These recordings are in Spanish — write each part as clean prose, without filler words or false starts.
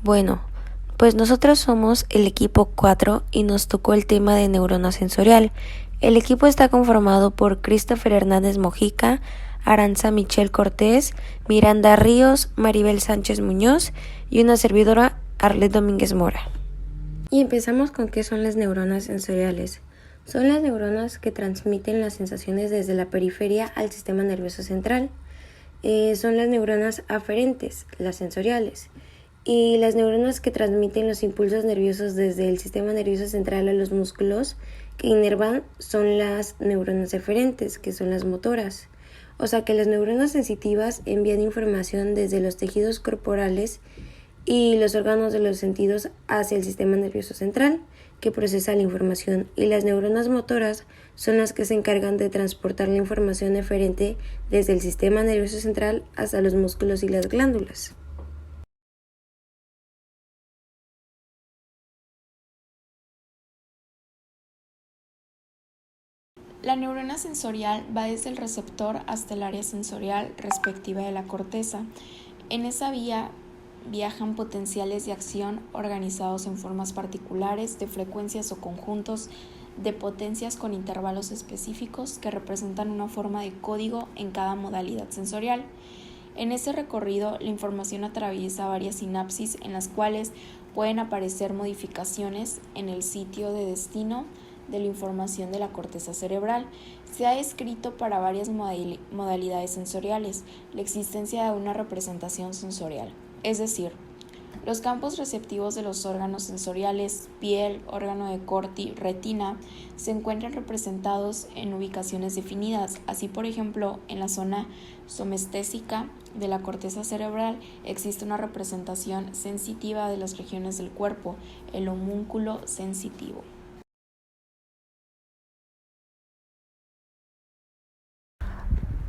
Bueno, pues nosotros somos el equipo 4 y nos tocó el tema de neurona sensorial. El equipo está conformado por Christopher Hernández Mojica, Aranza Michelle Cortés, Miranda Ríos, Maribel Sánchez Muñoz y una servidora, Arlet Domínguez Mora. Y empezamos con qué son las neuronas sensoriales. Son las neuronas que transmiten las sensaciones desde la periferia al sistema nervioso central. Son las neuronas aferentes, las sensoriales, y las neuronas que transmiten los impulsos nerviosos desde el sistema nervioso central a los músculos que inervan son las neuronas eferentes, que son las motoras. O sea que las neuronas sensitivas envían información desde los tejidos corporales y los órganos de los sentidos hacia el sistema nervioso central, que procesa la información, y las neuronas motoras son las que se encargan de transportar la información eferente desde el sistema nervioso central hasta los músculos y las glándulas. La neurona sensorial va desde el receptor hasta el área sensorial respectiva de la corteza. En esa vía viajan potenciales de acción organizados en formas particulares de frecuencias o conjuntos de potencias con intervalos específicos que representan una forma de código en cada modalidad sensorial. En ese recorrido, la información atraviesa varias sinapsis en las cuales pueden aparecer modificaciones en el sitio de destino de la información de la corteza cerebral. Se ha descrito para varias modalidades sensoriales la existencia de una representación sensorial, es decir, los campos receptivos de los órganos sensoriales, piel, órgano de Corti, retina, se encuentran representados en ubicaciones definidas. Así, por ejemplo, en la zona somestésica de la corteza cerebral existe una representación sensitiva de las regiones del cuerpo, el homúnculo sensitivo.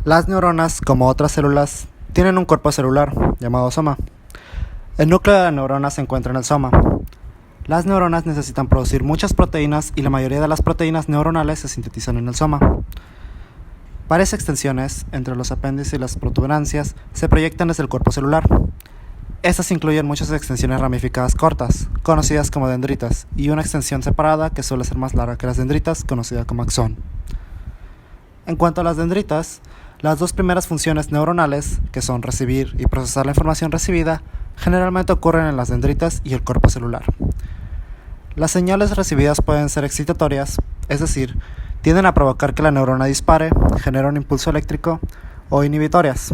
Las neuronas, como otras células, tienen un cuerpo celular, llamado soma. El núcleo de la neurona se encuentra en el soma. Las neuronas necesitan producir muchas proteínas y la mayoría de las proteínas neuronales se sintetizan en el soma. Varias extensiones, entre los apéndices y las protuberancias, se proyectan desde el cuerpo celular. Estas incluyen muchas extensiones ramificadas cortas, conocidas como dendritas, y una extensión separada que suele ser más larga que las dendritas, conocida como axón. En cuanto a las dendritas, las dos primeras funciones neuronales, que son recibir y procesar la información recibida, generalmente ocurren en las dendritas y el cuerpo celular. Las señales recibidas pueden ser excitatorias, es decir, tienden a provocar que la neurona dispare, genera un impulso eléctrico, o inhibitorias,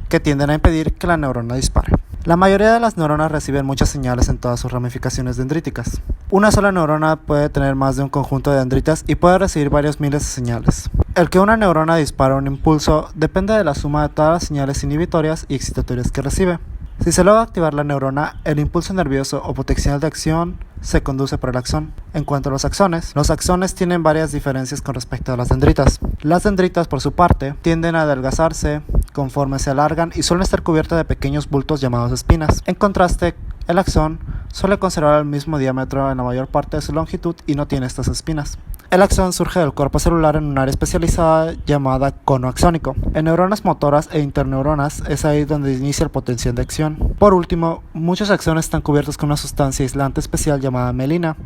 que tienden a impedir que la neurona dispare. La mayoría de las neuronas reciben muchas señales en todas sus ramificaciones dendríticas. Una sola neurona puede tener más de un conjunto de dendritas y puede recibir varios miles de señales. El que una neurona dispare un impulso depende de la suma de todas las señales inhibitorias y excitatorias que recibe. Si se logra activar la neurona, el impulso nervioso o potencial de acción se conduce por el axón. En cuanto a los axones tienen varias diferencias con respecto a las dendritas. Las dendritas, por su parte, tienden a adelgazarse conforme se alargan y suelen estar cubiertas de pequeños bultos llamados espinas. En contraste, el axón suele conservar el mismo diámetro en la mayor parte de su longitud y no tiene estas espinas. El axón surge del cuerpo celular en un área especializada llamada cono axónico. En neuronas motoras e interneuronas es ahí donde inicia el potencial de acción. Por último, muchos axones están cubiertos con una sustancia aislante especial llamada mielina,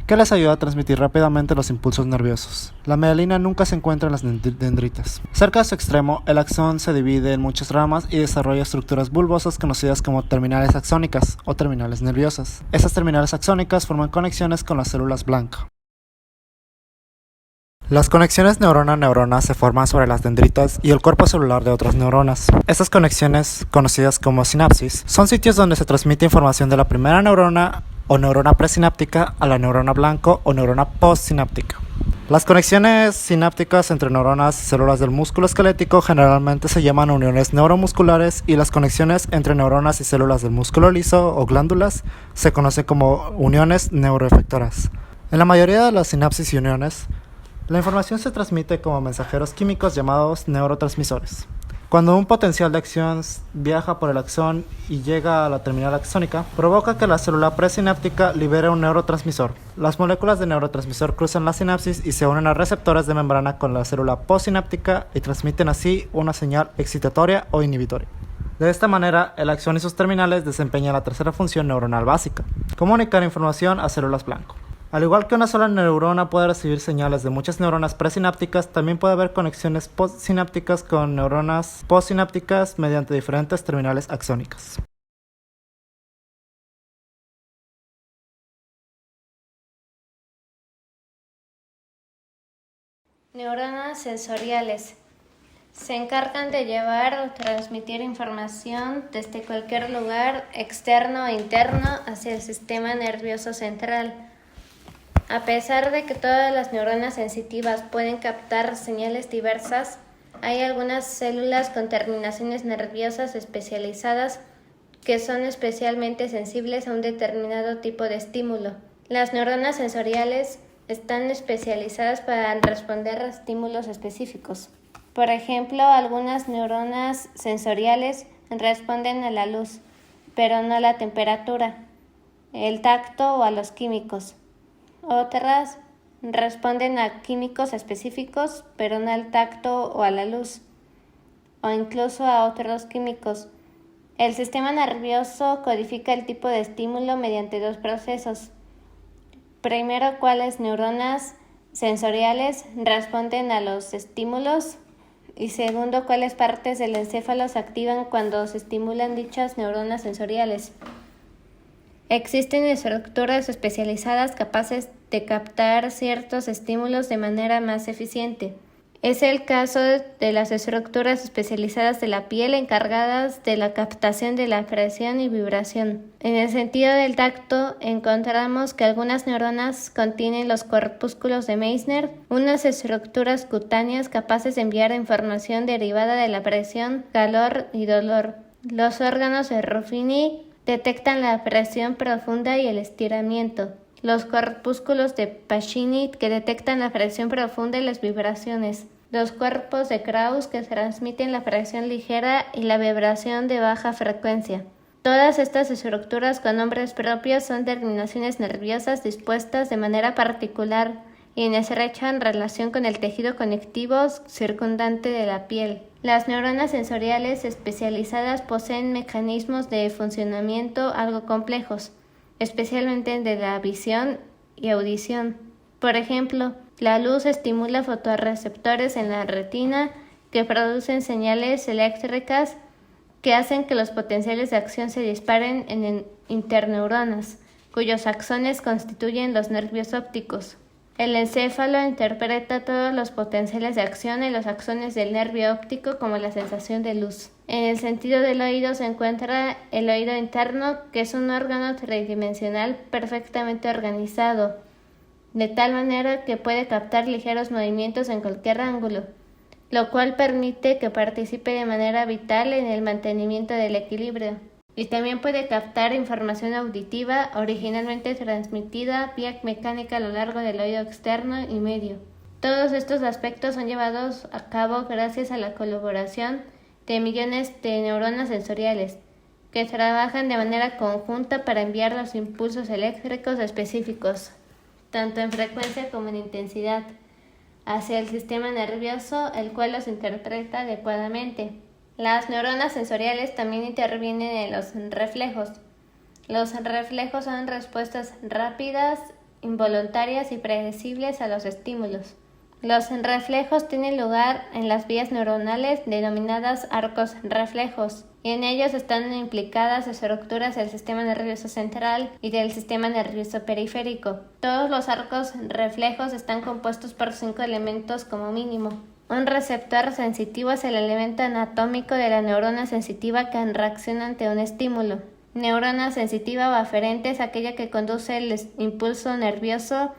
que les ayuda a transmitir rápidamente los impulsos nerviosos. La mielina nunca se encuentra en las dendritas. Cerca de su extremo, el axón se divide en muchas ramas y desarrolla estructuras bulbosas conocidas como terminales axónicas o terminales nerviosas. Estas terminales axónicas forman conexiones con las células blanco. Las conexiones neurona-neurona se forman sobre las dendritas y el cuerpo celular de otras neuronas. Estas conexiones, conocidas como sinapsis, son sitios donde se transmite información de la primera neurona o neurona presináptica a la neurona blanco o neurona postsináptica. Las conexiones sinápticas entre neuronas y células del músculo esquelético generalmente se llaman uniones neuromusculares, y las conexiones entre neuronas y células del músculo liso o glándulas se conocen como uniones neuroefectoras. En la mayoría de las sinapsis y uniones, la información se transmite como mensajeros químicos llamados neurotransmisores. Cuando un potencial de acción viaja por el axón y llega a la terminal axónica, provoca que la célula presináptica libere un neurotransmisor. Las moléculas de neurotransmisor cruzan la sinapsis y se unen a receptores de membrana con la célula postsináptica y transmiten así una señal excitatoria o inhibitoria. De esta manera, el axón y sus terminales desempeñan la tercera función neuronal básica, comunicar información a células blanco. Al igual que una sola neurona puede recibir señales de muchas neuronas presinápticas, también puede haber conexiones postsinápticas con neuronas postsinápticas mediante diferentes terminales axónicas. Neuronas sensoriales. Se encargan de llevar o transmitir información desde cualquier lugar externo o interno hacia el sistema nervioso central. A pesar de que todas las neuronas sensitivas pueden captar señales diversas, hay algunas células con terminaciones nerviosas especializadas que son especialmente sensibles a un determinado tipo de estímulo. Las neuronas sensoriales están especializadas para responder a estímulos específicos. Por ejemplo, algunas neuronas sensoriales responden a la luz, pero no a la temperatura, el tacto o a los químicos. Otras responden a químicos específicos, pero no al tacto o a la luz, o incluso a otros químicos. El sistema nervioso codifica el tipo de estímulo mediante dos procesos. Primero, cuáles neuronas sensoriales responden a los estímulos, y segundo, cuáles partes del encéfalo se activan cuando se estimulan dichas neuronas sensoriales. Existen estructuras especializadas capaces de captar ciertos estímulos de manera más eficiente. Es el caso de las estructuras especializadas de la piel encargadas de la captación de la presión y vibración. En el sentido del tacto, encontramos que algunas neuronas contienen los corpúsculos de Meissner, unas estructuras cutáneas capaces de enviar información derivada de la presión, calor y dolor. Los órganos de Ruffini detectan la presión profunda y el estiramiento. Los corpúsculos de Pacini que detectan la presión profunda y las vibraciones. Los cuerpos de Krauss que transmiten la presión ligera y la vibración de baja frecuencia. Todas estas estructuras con nombres propios son terminaciones nerviosas dispuestas de manera particular y en estrecha relación con el tejido conectivo circundante de la piel. Las neuronas sensoriales especializadas poseen mecanismos de funcionamiento algo complejos, especialmente de la visión y audición. Por ejemplo, la luz estimula fotorreceptores en la retina que producen señales eléctricas que hacen que los potenciales de acción se disparen en interneuronas, cuyos axones constituyen los nervios ópticos. El encéfalo interpreta todos los potenciales de acción en los axones del nervio óptico como la sensación de luz. En el sentido del oído se encuentra el oído interno, que es un órgano tridimensional perfectamente organizado, de tal manera que puede captar ligeros movimientos en cualquier ángulo, lo cual permite que participe de manera vital en el mantenimiento del equilibrio. Y también puede captar información auditiva originalmente transmitida vía mecánica a lo largo del oído externo y medio. Todos estos aspectos son llevados a cabo gracias a la colaboración de millones de neuronas sensoriales, que trabajan de manera conjunta para enviar los impulsos eléctricos específicos, tanto en frecuencia como en intensidad, hacia el sistema nervioso, el cual los interpreta adecuadamente. Las neuronas sensoriales también intervienen en los reflejos. Los reflejos son respuestas rápidas, involuntarias y predecibles a los estímulos. Los reflejos tienen lugar en las vías neuronales denominadas arcos reflejos, y en ellos están implicadas estructuras del sistema nervioso central y del sistema nervioso periférico. Todos los arcos reflejos están compuestos por 5 elementos como mínimo. Un receptor sensitivo es el elemento anatómico de la neurona sensitiva que reacciona ante un estímulo. Neurona sensitiva o aferente es aquella que conduce el impulso nervioso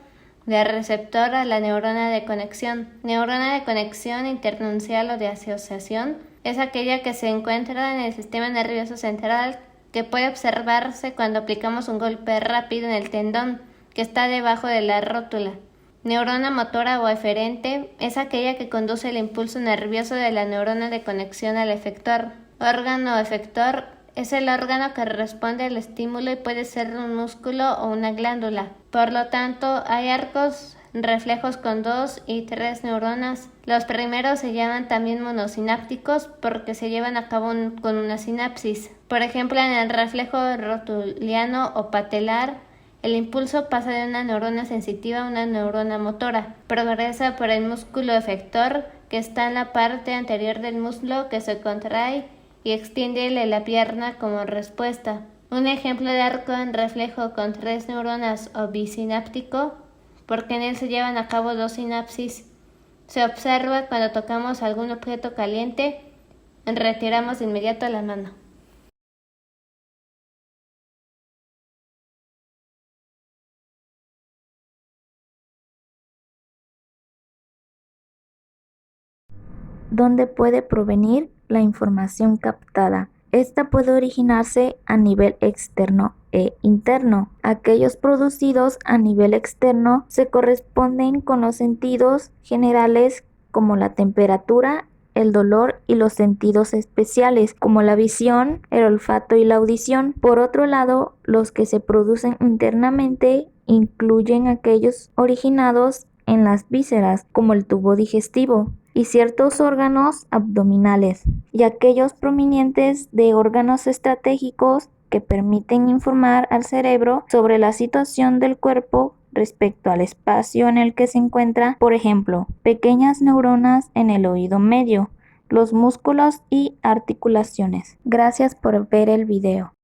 del receptor a la neurona de conexión. Neurona de conexión internuncial o de asociación es aquella que se encuentra en el sistema nervioso central, que puede observarse cuando aplicamos un golpe rápido en el tendón que está debajo de la rótula. Neurona motora o eferente es aquella que conduce el impulso nervioso de la neurona de conexión al efector. Órgano efector es el órgano que responde al estímulo y puede ser un músculo o una glándula. Por lo tanto, hay arcos reflejos con 2 y 3 neuronas. Los primeros se llaman también monosinápticos porque se llevan a cabo con una sinapsis. Por ejemplo, en el reflejo rotuliano o patelar, el impulso pasa de una neurona sensitiva a una neurona motora. Progresa por el músculo efector, que está en la parte anterior del muslo, que se contrae y extiende la pierna como respuesta. Un ejemplo de arco en reflejo con 3 neuronas o bisináptico, porque en él se llevan a cabo 2 sinapsis. Se observa cuando tocamos algún objeto caliente, retiramos de inmediato la mano. ¿Dónde puede provenir la información captada? Esta puede originarse a nivel externo e interno. Aquellos producidos a nivel externo se corresponden con los sentidos generales como la temperatura, el dolor y los sentidos especiales como la visión, el olfato y la audición. Por otro lado, los que se producen internamente incluyen aquellos originados en las vísceras como el tubo digestivo y ciertos órganos abdominales, y aquellos provenientes de órganos estratégicos que permiten informar al cerebro sobre la situación del cuerpo respecto al espacio en el que se encuentra, por ejemplo, pequeñas neuronas en el oído medio, los músculos y articulaciones. Gracias por ver el video.